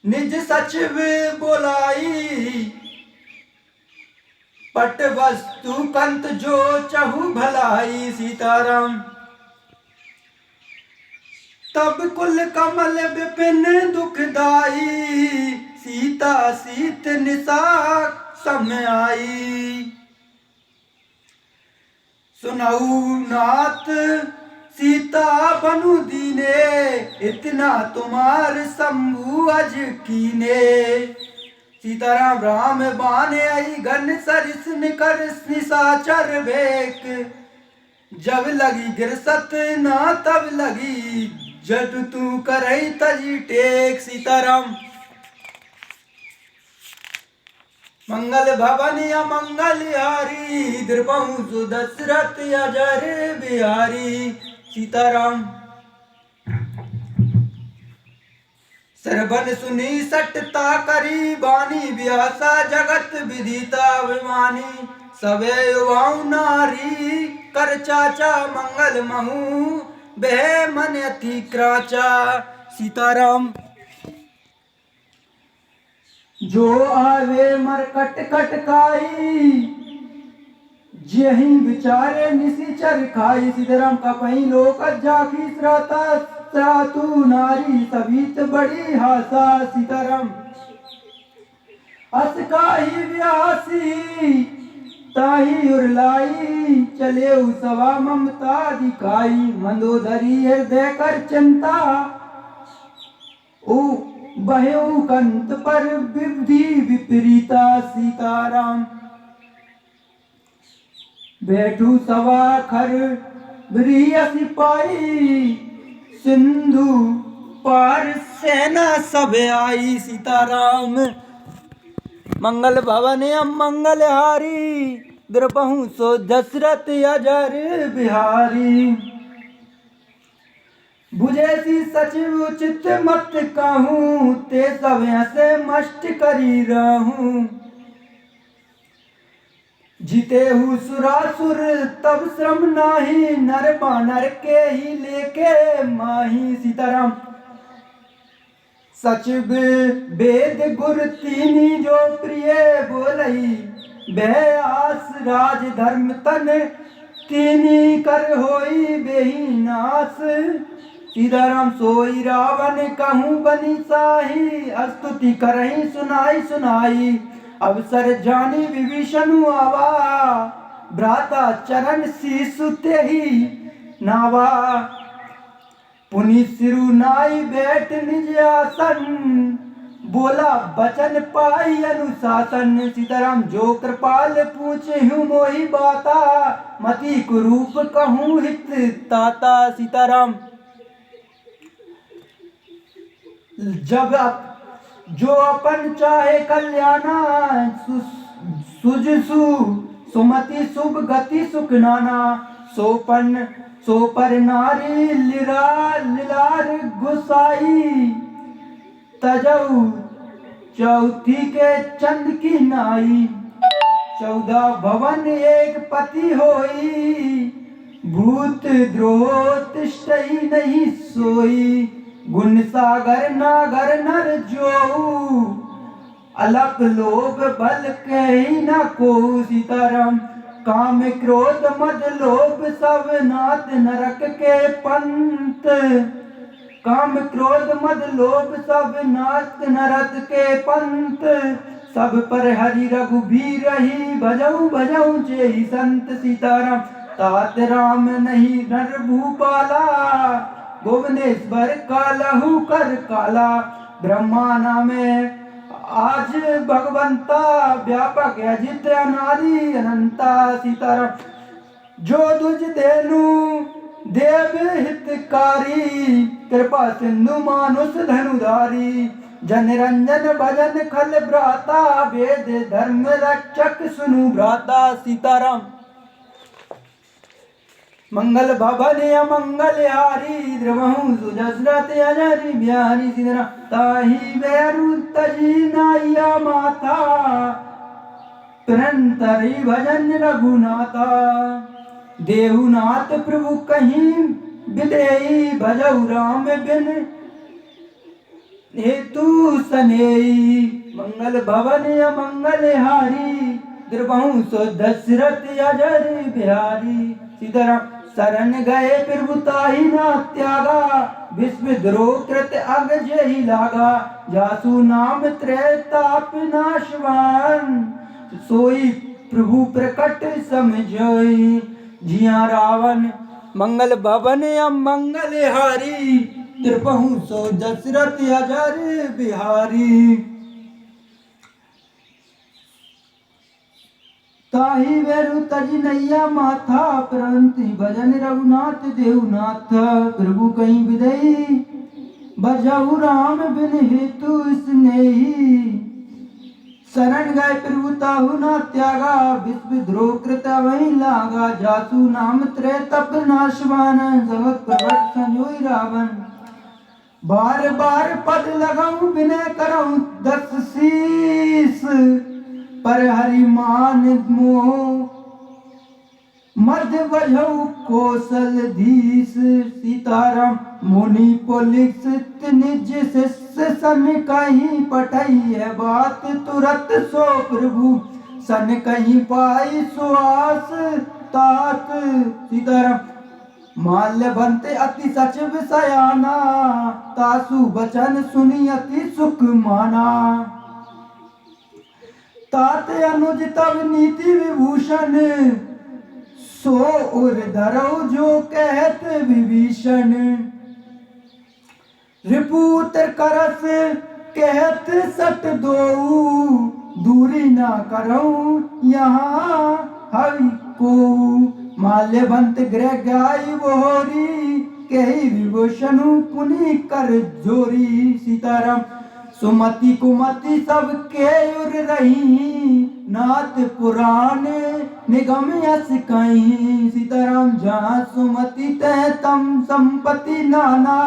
निज सचिव बोलाई, पट वस्तु कंत जो चहु भलाई। सीताराम। तब कुल कमल विपिन दुखदाई, सीता सीत निशा सम आई। सुनऊ नाथ सीता बनु दीने, इतना तुम्हार शंभु अज कीने। सीताराम। राम बाने आई घन सरिस निकर निशाचर भेक, जब लगी गिरसत ना तब लगी, जब तू करई तजी टेक। सीताराम। मंगल भवन अमंगल हारी, द्रपहु सुदशरथ अजर बिहारी। सीताराम। सरबन सुनी सटता करी बानी, व्यासा जगत विदिता अभिमानी। सबे युवाऊ नारी कर चाचा, मंगल महू बह मन अति क्राचा। सीताराम। जो आवे मरकट कटकाई, जेहि विचारे निशिचर खाई। सीताराम। कपही लोक जाकी श्राता, तू नारी सभीत बड़ी हासा। सीताराम। अस काही व्यासी ताही उरलाई, चले सवा ममता दिखाई। मंदोदरी हृदय कर चिंता, ओ बहु कंत पर विधि विपरीता। सीताराम। बैठू सवा खर ब्रिय सिपाही, सिंधु पार सेना सब आई। सीताराम। मंगल भवन अमंगल हारी, द्रपहु सो दशरथ अजर बिहारी। बुझेसी सचिव उचित मत कहूँ, ते सब हसे मष्ट करी रहूं। जीते हु सुरासुर तब श्रम नाही, नर बानर के ही लेके माही। सीताराम। सचिव वेद गुर तीनी जो प्रिय बोलई, वह आस राज धर्म तन तीनी कर होई बेही नास। सीताराम। सोई रावण कहूँ बनी साही, स्तुति करही सुनाई सुनाई। अवसर जानी विभीषण आवा, भ्राता चरण शीशु तेहि नावा। पुनि सिरु नाई बैठ निज आसन, बोला वचन पाई अनुशासन। सीताराम। जो कृपाल पूछे हूँ मोहि बाता, मति कुरूप कहूँ हित ताता। सीताराम। जब जो अपन चाहे कल्याणा, सुजसु सुमति शुभ गति सुख नाना। सो पर नारी लिलार गुसाई, तजऊ चौथी के चंद की नाई। 14 भवन एक पति होई, भूत द्रोह तिष्ठई नहीं सोई। गुण सागर नागर नर जोऊ, अलप लोभ बल कही न को। सीताराम। काम क्रोध मद लोभ सब नाथ नरक के पंथ, काम क्रोध मद लोभ सब नाथ नरक के पंथ। सब पर हरि रघुबीर ही, भजऊ भजऊ जेहि संत। सीताराम। तात राम नहीं नर भूपाला, भुवनेश्वर कालहु कर काला। ब्रह्मा नामे आज भगवंता, व्यापक अजित अनादि अनंता। सीताराम। जो तुझ देनु देव हितकारी, कृपा सिंधु मानुष धनुधारी। जन रंजन भजन खल भ्राता, वेद धर्म रक्षक सुनु भ्राता। सीताराम। मंगल भवन अमंगल हारी, द्रवहु सुदशरथ अजर बिहारी। सीताराम। ताहि बैरु तजी नाइया माता, निरंतरी भजन रघुनाथा। देहुनाथ प्रभु कहीं विदेही, भजऊ राम बिन हेतु सनेई मंगल भवन अमंगल हारी द्रवहु सो दशरथ अजर बिहारी सीताराम शरण गए प्रभु ताहि ना त्यागा विश्व द्रोह कृत अग जहि लागा जासु नाम त्रैताप नाशवान सोई प्रभु प्रकट समझोई जिया रावण मंगल भवन अमंगल हारी त्रिपहु सो दशरथ अजर बिहारी ताहि वेरु तज नैया माथा प्रंति भजन रघुनाथ देवनाथ प्रभु कहीं विदई बजहु राम बिन हेतु स्नेही शरण गए प्रभु ताहु ना त्यागा विश्व द्रोह कृत वही लागा जासु नाम त्रय तप नाशवान जगत प्रवट संजोई रावण बार बार पद लगाऊं विनय कराऊं दस शीस पर हरि मान मोह मध्य बजहु कौशल धीस सीताराम मुनि पुलिस निज शिष्य सन कहीं पठई है बात तुरत सो प्रभु सन कहीं पाई सुहास तात सीताराम माल्य बनते अति सचिव सयाना तासु बचन सुनी अति सुख माना तात अनुज तब नीति विभूषण सो उर धरौ जो कहत विभीषण रिपुत्र करस कहत सट दोऊ दूरी ना करऊं यहाँ हरि को माल्यवंत गृह गाय बोहरी कही विभूषण पुनि कर जोरी सीताराम सुमति कुमति सब के उर रही नाथ पुराण निगम यस कहीं सीताराम जहाँ सुमति तह तम संपत्ति नाना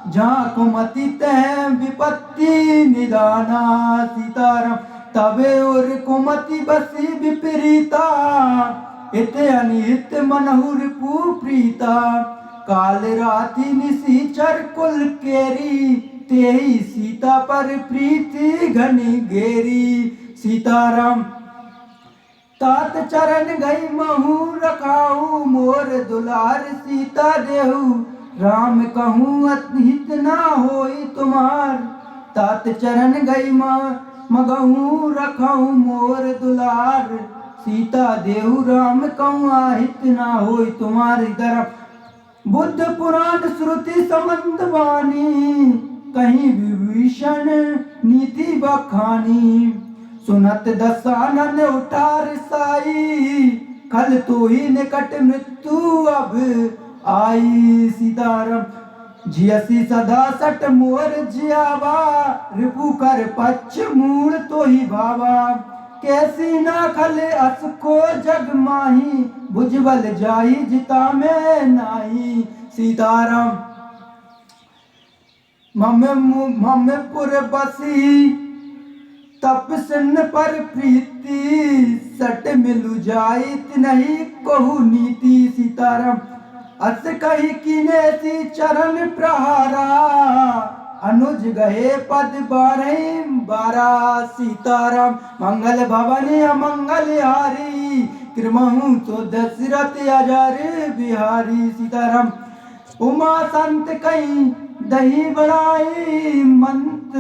जहाँ कुमति तह विपत्ति निदाना सीताराम तबे और कुमति बसी विपरीता इत अनिहित मनहुर प्रीता काल राति निशीचर कुल केरी तेही सीता पर प्रीति घनी घेरी सीताराम तात चरण गई महू रखाऊ मोर दुलार सीता देहू राम कहूँ अहित ना होई तुम्हार तात चरण गई मगहू रखाऊ मोर दुलार सीता देहू राम कहूँ अहित ना होई तुम्हार इधर बुद्ध पुराण श्रुति संबंध वाणी कहीं विभीषण नीति बखानी सुनत दसानन उठार साई कल तो ही निकट मृत्यु अब आई सीताराम जियसी सदा सट मोर जियावा रिपु कर पच्छ मूल तो ही भावा कैसी ना खले अस को जग माही भुजबल जाई जिता में नाही सीताराम ममपुर बसी तपसन पर प्रीति सट मिलु जाइत नहीं कहु नीति सीताराम अस कही किने सी चरण प्रहारा अनुज गए पद बारा सीताराम मंगल भवन अमंगल हारी कृमहु तो दशरथ अजर बिहारी सीताराम उमा संत कहीं दही बढ़ाई मंत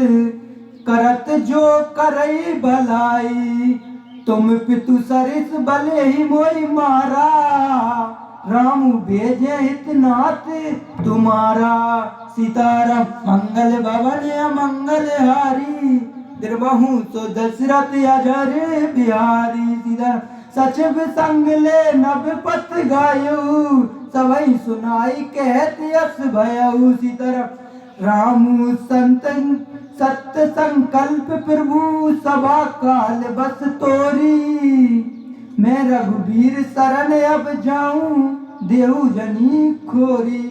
करत जो करई भलाई तुम पितु सरिस भले ही मोई मारा राम भेजे हितनाथ तुम्हारा सीताराम मंगल भवन मंगल हारी द्रवहु तो दशरथ अजर बिहारी सीताराम सचिव संग ले नभ पत गायु सवई सुनाई कहत यस भयउ सीताराम राम संतन सत्य संकल्प प्रभु सभा काल बस तोरी मैं रघुबीर शरण अब जाऊं देहु जनी खोरी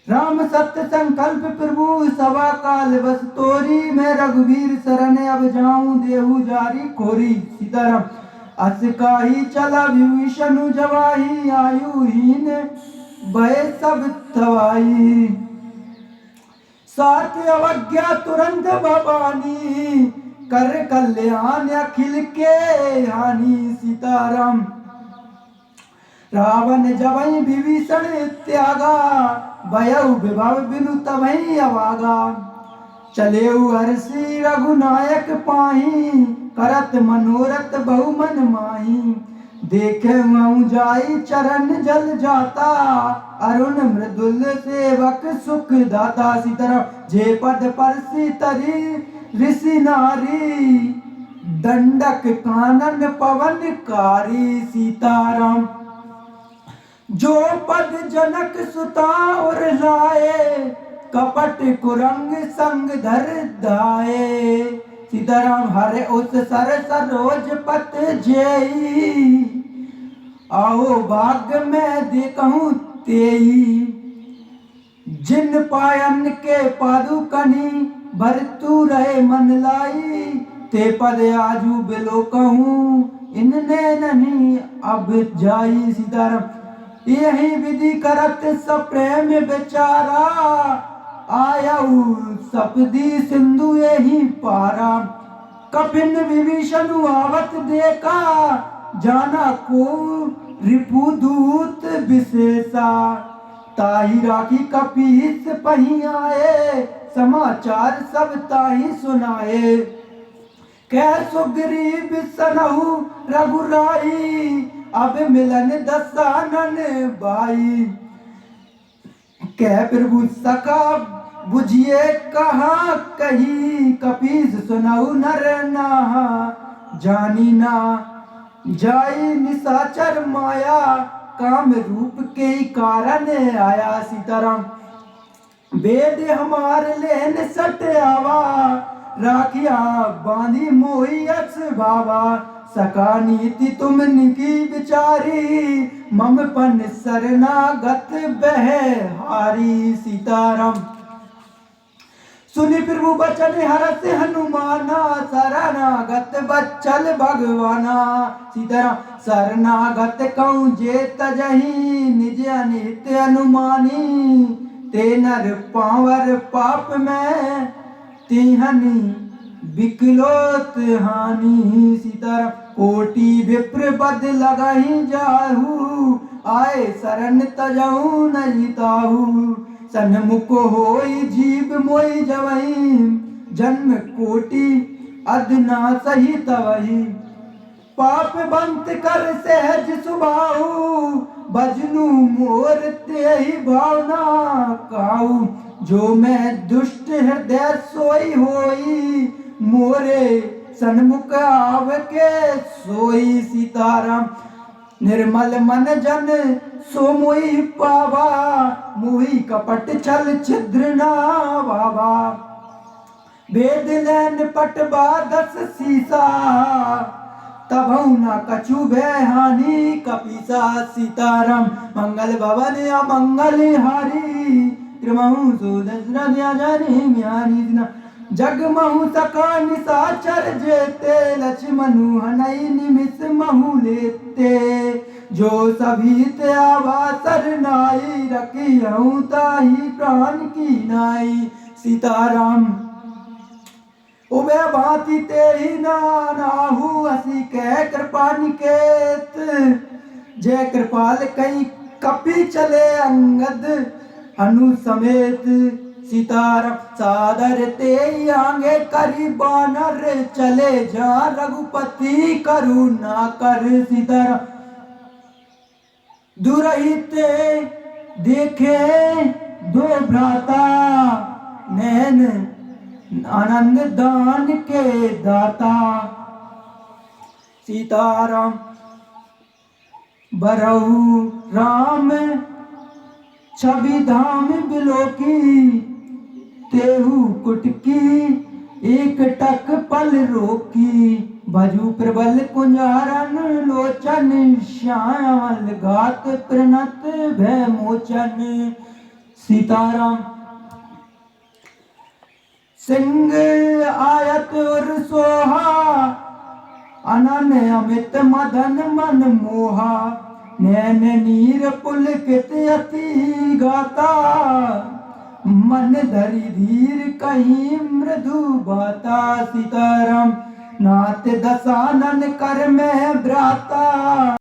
राम सत्य संकल्प प्रभु सभा काल बस तोरी मैं रघुबीर शरण अब जाऊं देहु जारी खोरी सीताराम अस काही चला विभीषण जवाही आयुहीन भय सब थवाई साथ अवज्ञा तुरंत भवानी, कर कल्याण अखिल के हानि। सीताराम। रावण जबई विभीषण त्यागा, भयउ विभव बिनु तबई अभागा। चलेउ हर्षि रघुनायक पाही, करत मनोरथ बहु मन माही। देखे मऊ जाई चरण जल जाता, अरुण मृदुल सेवक सुख दाता। सीताराम। जे पद परसि तरी ऋषि नारी, दंडक कानन पवन कारी। सीताराम। जो पद जनक सुता और लाए, कपट कुरंग संग धर दाए। सीताराम। हरे उस सर सरोज पत जेई, आओ भाग्य में देखूं तेई। जिन पायन के पादुकनी, भरतु रहे मन लाई। ते पद आजू बिलो कहूँ, इनने नहीं अब जाई। सीताराम। यही विधि करत सब प्रेम बेचारा, आयऊ सपदी सिंधु यही पारा। कपिन विभीषण आवत देखा, जाना को रिपुदूत विशेषा। ताही राखी कपीस पही आए, समाचार सब ताही सुनाए। कह सुग्रीव सनहु रघुराई, अब मिलन दसानन बाई। कह प्रभु सखा बुझिए कहा कही, कपीस सुनऊ नर नाहा। जानी ना जाई निशाचर माया, काम रूप के कारण आया। सीताराम। वेद हमार लेन सट आवा, राखिया बांधी मोही अस भावा। सका नीति तुम निकी विचारी, मम पन शरणागत बह हारी। सीताराम। सुनि प्रभु बचन हरस हनुमाना, शरणागत बच्चल भगवाना। सीताराम। शरणागत कहूँ जे तजही, निज अनित अनुमानी। ते नर पावर पाप में, तिहनी विकलोत हानि। सीताराम। कोटि विप्र बद लगही जाहू, आए शरण तजहू नहीं ताहू। सन्मुख होई जीव मोई जवही, जन्म कोटि अदना सही तवही। पाप बंत कर सहज सुभाऊ, बजनु मोर तेहि भावना काऊ। जो मैं दुष्ट हृदय सोई होई, मोरे सन्मुख आव के सोई। सीताराम। निर्मल मन जन सो मोहि पावा, मोहि कपट छल छिद्र ना भावा। वेद लैन पटवा दस सीसा, तबहु न कछु भय हानि कपीसा। सीताराम। मंगल भवन अमंगल हारी, त्रिमहु सो दशरथ जानी म्यारी। जगमहु सका निशाचर जेते, लक्ष्मणु हनई निमिष महु लेते। जो सभी ते आवासर नाई, रखियहु ताहि प्राण की नाई। सीताराम। उबे भांति ते ही नाहु, हसी कह कृपा निकेत। जय कृपाल कई कपि चले अंगद, हनु समेत। सीताराम। सादर ते आगे करी बानर, चले जा रघुपति करुणा कर। सीताराम। दुरहिते देखे दो भ्राता, नैन आनंद दान के दाता। सीताराम। बरहु राम छवि धाम बिलोकी, तेहु कुटकी एक टक पल रोकी। भजु प्रबल कुंजारन लोचन, श्यामल घात प्रणत भय मोचन। सीताराम। सिंह आयत और सोहा, अनन अमित मदन मन मोहा। नैन नीर पुलकित अति गाता, मन धरि धीर कहीं मृदु बाता सीताराम नाथ दशानन कर में भ्राता।